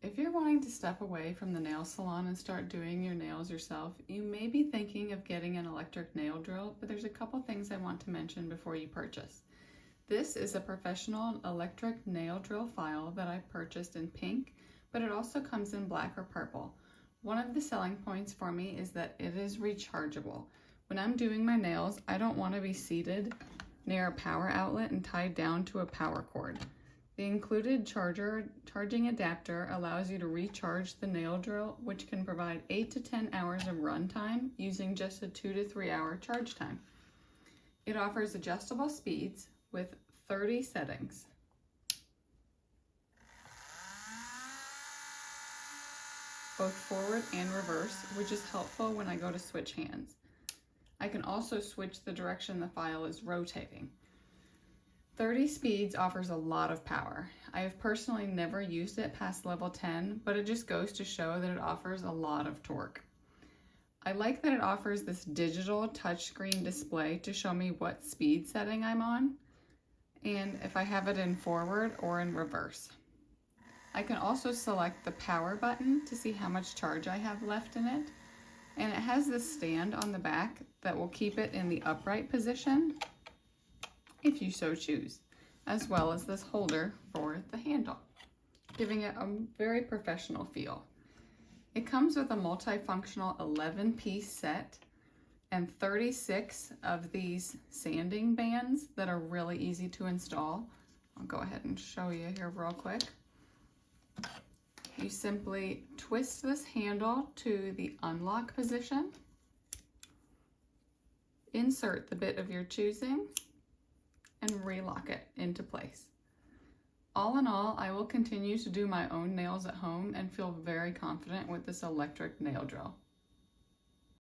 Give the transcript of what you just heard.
If you're wanting to step away from the nail salon and start doing your nails yourself, you may be thinking of getting an electric nail drill, but there's a couple things I want to mention before you purchase. This is a professional electric nail drill file that I purchased in pink, but it also comes in black or purple. One of the selling points for me is that it is rechargeable. When I'm doing my nails, I don't want to be seated near a power outlet and tied down to a power cord. The included charging adapter allows you to recharge the nail drill, which can provide 8 to 10 hours of run time using just a 2 to 3 hour charge time. It offers adjustable speeds with 30 settings. Both forward and reverse, which is helpful when I go to switch hands. I can also switch the direction the file is rotating. 30 speeds offers a lot of power. I have personally never used it past level 10, but it just goes to show that it offers a lot of torque. I like that it offers this digital touchscreen display to show me what speed setting I'm on, and if I have it in forward or in reverse. I can also select the power button to see how much charge I have left in it, and it has this stand on the back that will keep it in the upright position if you so choose, as well as this holder for the handle, giving it a very professional feel. It comes with a multifunctional 11-piece set and 36 of these sanding bands that are really easy to install. I'll go ahead and show you here real quick. You simply twist this handle to the unlock position, insert the bit of your choosing, and relock it into place. All in all, I will continue to do my own nails at home and feel very confident with this electric nail drill.